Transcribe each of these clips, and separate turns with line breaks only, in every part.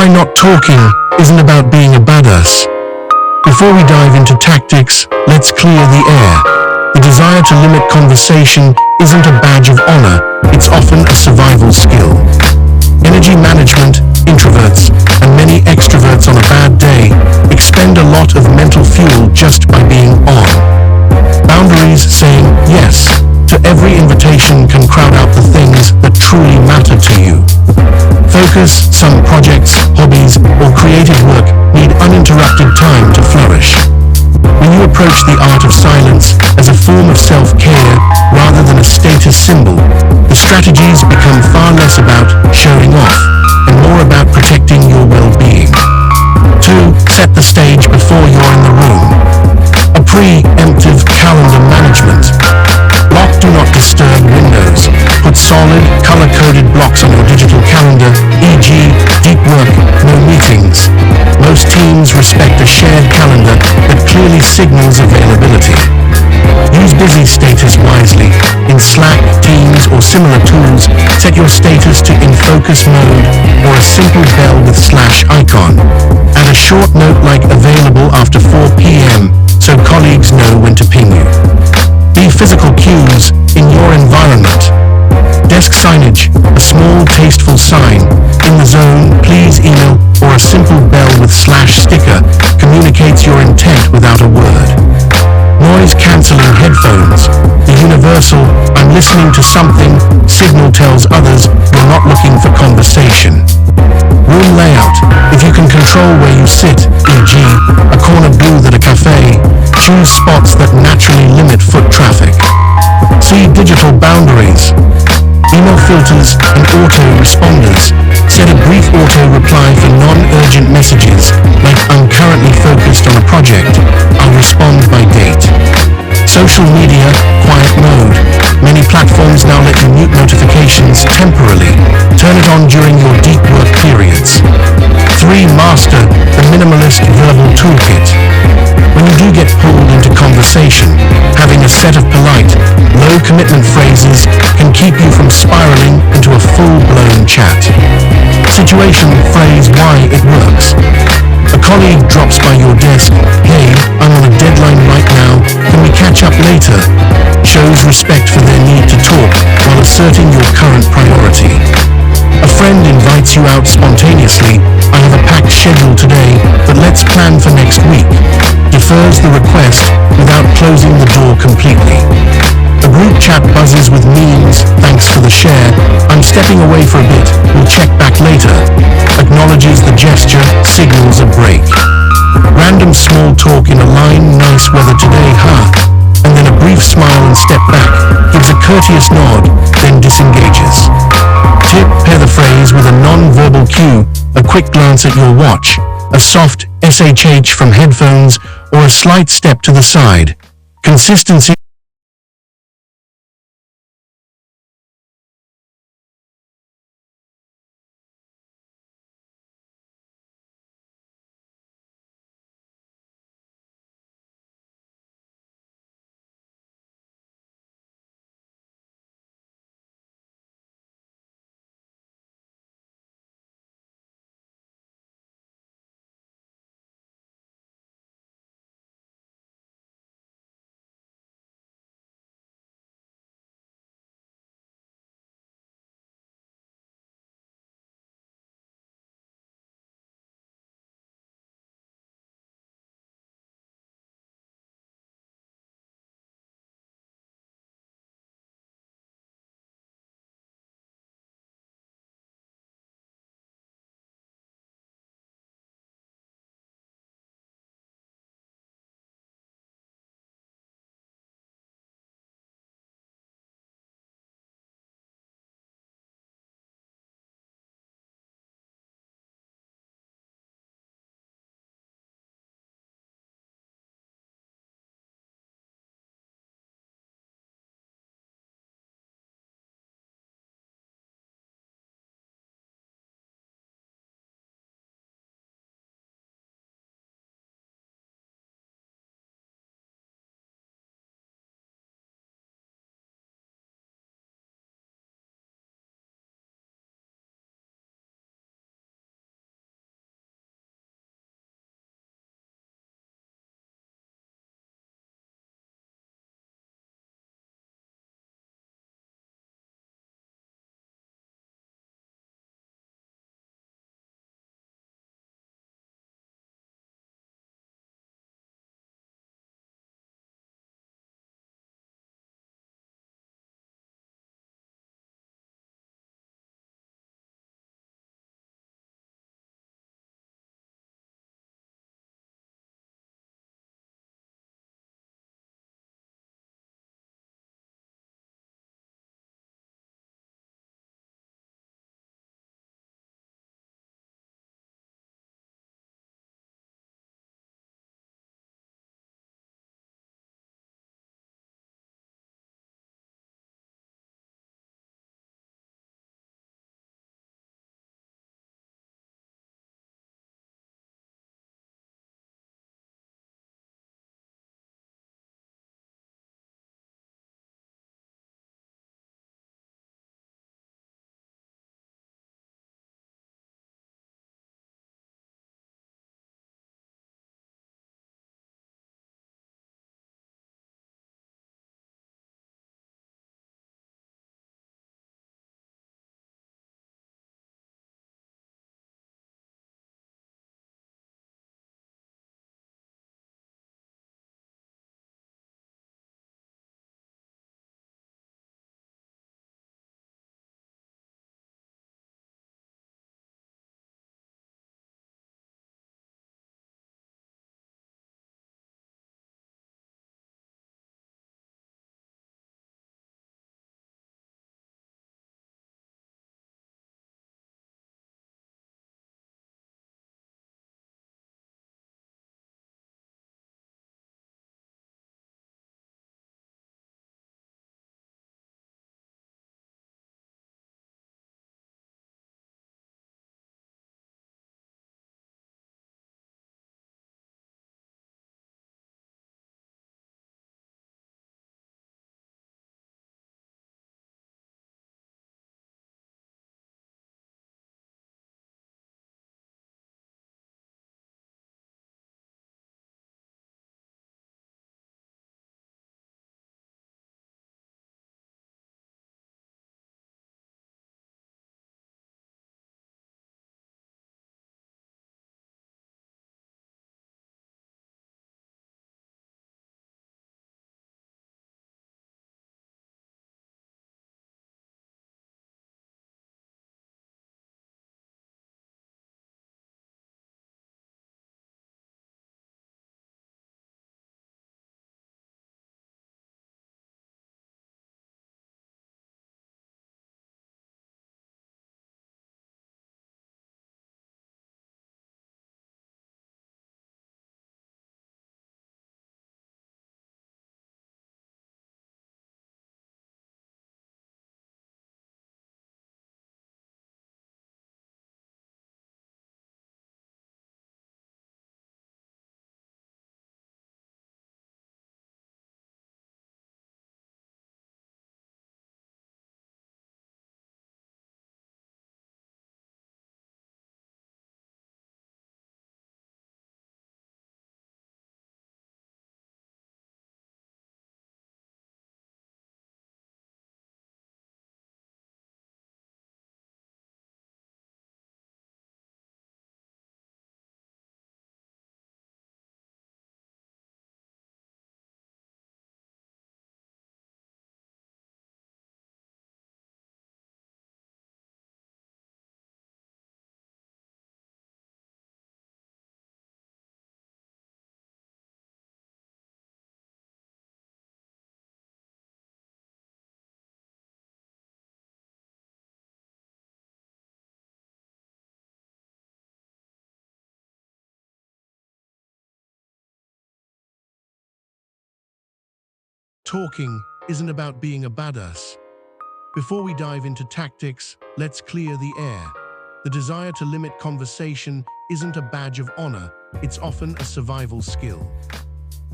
why not talking isn't about being a badass. Before we dive into tactics, let's clear the air. The desire to limit conversation isn't a badge of honor, it's often a survival skill. Energy management, introverts, and many extroverts on a bad day expend a lot of mental fuel just by being on. Boundaries, saying yes to every invitation, can crowd out the things that truly matter to you. Focus, some projects, hobbies, or creative work need uninterrupted time to flourish. When you approach the art of silence as a form of self-care rather than a status symbol, the strategies become far less about showing off and more about protecting your well-being. 2. Set the stage before you're in the room. A preemptive calendar management. Lock Do Not Disturb windows. Put solid, color-coded blocks on your digital calendar, e.g., deep work, no meetings. Most teams respect a shared calendar that clearly signals availability. Use busy status wisely. In Slack, Teams, or similar tools, set your status to in focus mode or a simple bell with / icon. Add a short note like available after 4 p.m. so colleagues know when to ping you. Be physical cues in your environment. Desk signage, a small tasteful sign, in the zone, please email, or a simple bell with / sticker communicates your intent without a word. Noise-canceling headphones. The universal, I'm listening to something, signal tells others you're not looking for conversation. Room layout. If you can control where you sit, e.g., a corner booth at a cafe, choose spots that naturally limit foot traffic. See digital boundaries. Email filters and auto-responders. Set a brief auto-reply for non-urgent messages, like I'm currently focused on a project, I'll respond by date. Social media, quiet mode. Many platforms now let you mute notifications temporarily. Turn it on during your deep work periods. 3. Master the minimalist verbal toolkit. When you do get pulled into conversation, having a set of polite, low-commitment phrases can keep you from spiraling into a full-blown chat. Situation, phrase, why it works. A colleague drops by your desk, hey, I'm on a deadline right now, can we catch up later? Shows respect for their need to talk while asserting your current priority. A friend invites you out spontaneously, I have a packed schedule today, but let's plan for next week. Defers the request without closing the door completely. A group chat buzzes with memes, thanks for the share, I'm stepping away for a bit, we'll check back later. Acknowledges the gesture, signals a break. Random small talk in a line, nice weather today, huh? And then a brief smile and step back, gives a courteous nod, then disengages. Tip, pair the phrase with a non-verbal cue, a quick glance at your watch, a soft SHH from headphones, or a slight step to the side. Consistency Talking isn't about being a badass. Before we dive into tactics, let's clear the air. The desire to limit conversation isn't a badge of honor, it's often a survival skill.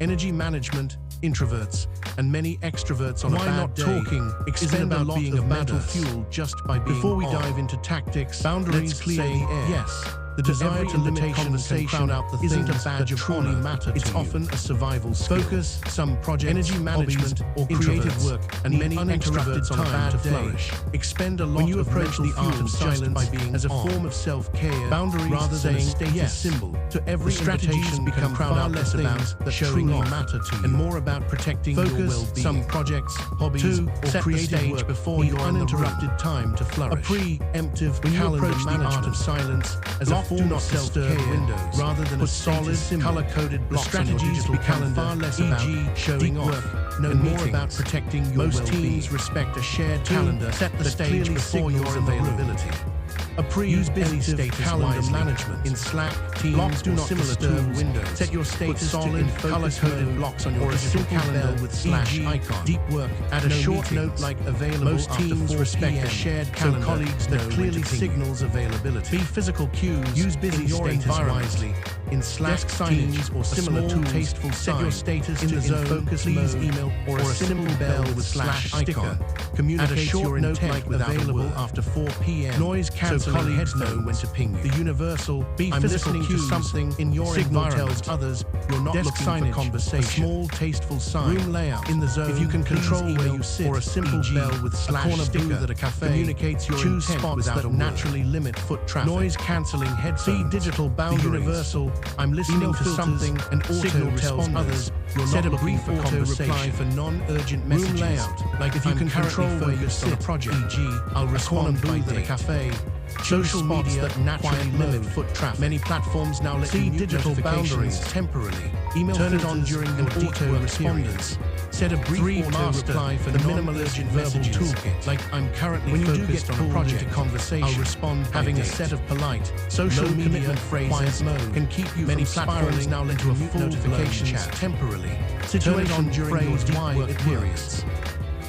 Energy management, introverts, and many extroverts on a bad day talking isn't about being a mental fuel just by being Before we dive into tactics, boundaries clear the air. Yes, the desire to limit conversation isn't a badge of honor, it's often a survival skill. Focus, some projects, energy management, or creative work, and many extroverts on a bad day expend a lot when you approach the art of silence by being as a form of self-care, boundaries rather than a status symbol. To every strategies become far less about that truly matter to you, and more about protecting your well-being. Some projects, hobbies, or creative work before your uninterrupted time to flourish. A preemptive when you approach the art of silence as a form of self-care windows rather than a solid, color-coded block. Strategies become far less about showing off, and more about protecting your well-being. Most teams respect a shared calendar set the stage before your availability. A pre-use busy status calendar management in Slack, Teams, do not disturb windows. Set your status solid color-coded blocks on your digital calendar with slash icon. Deep work. Add a short note like available. Most teams respect a shared calendar, so colleagues that clearly signals availability. Be physical cues. Use busy status wisely. In Slack, Teams, or similar tool, tasteful set your status in the zone, focus please email, or a simple bell with slash icon. Communicate your intent like available after 4 p.m. Noise cancel. Colleagues know when to ping you. The universal, I'm listening to something in your signal tells others you're not looking for conversation. A small, tasteful sign. Room layout. In the zone, if you can control where you sit, or a simple bell with slash corner sticker at a cafe communicates your intent spots that naturally limit foot traffic. Noise cancelling headphones. Digital boundaries. The universal, I'm listening to something, and signal tells others you're not a brief auto reply for non-urgent messages. Room layout, like if you can control where you sit, project, e.g., I'll respond by at a cafe. Social media that naturally limit foot traffic. Many platforms now let you digital boundaries temporarily. Email turn it on during your auto responders. Set a brief auto reply for the minimal urgent messages. Toolkit, like I'm currently focused on a project conversation. I'll respond having a set of polite social media phrases can keep you many platforms now let you a full notification chat temporarily. Turn it on during your deep work periods.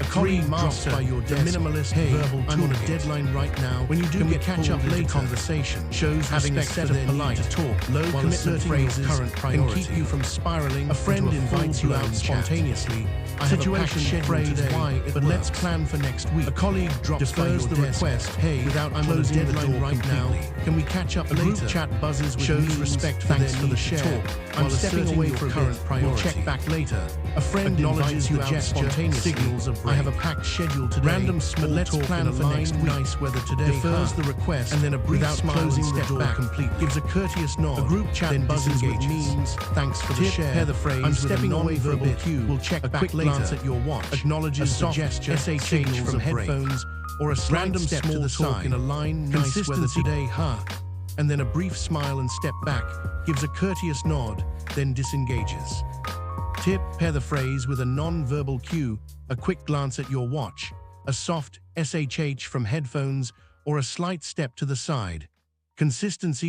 A colleague master by your desk. Minimalist verbal I'm on a deadline right now. When you do get catch up later, conversation shows having a set of polite to talk, low commitment phrases current priority can keep you from spiraling. A friend invites you out spontaneously. I have a packed schedule today, but let's plan for next week. A colleague drops by your request. Hey, without I'm on a deadline right now. Can we catch up later? Group chat buzzes with shows respect. Thanks for the share. I'm stepping away for current priority. Check back later. A friend acknowledges you out spontaneously. Signals a break. I have a packed schedule today. Random small let's talk plan for next week. Nice weather today. Defers the request and then a brief smile closing the door completely. Gives a courteous nod. A group chat then buzzes with memes. Thanks for the share. Pair the phrase. I'm stepping away for a bit. We'll check back later. Glance at your watch. Acknowledges the gesture. SH from headphones or a random step to the side in a line. Nice weather today, huh? And then a brief smile and step back. Gives a courteous nod, then disengages. Tip, pair the phrase with a non-verbal cue, a quick glance at your watch, a soft SHH from headphones, or a slight step to the side. Consistency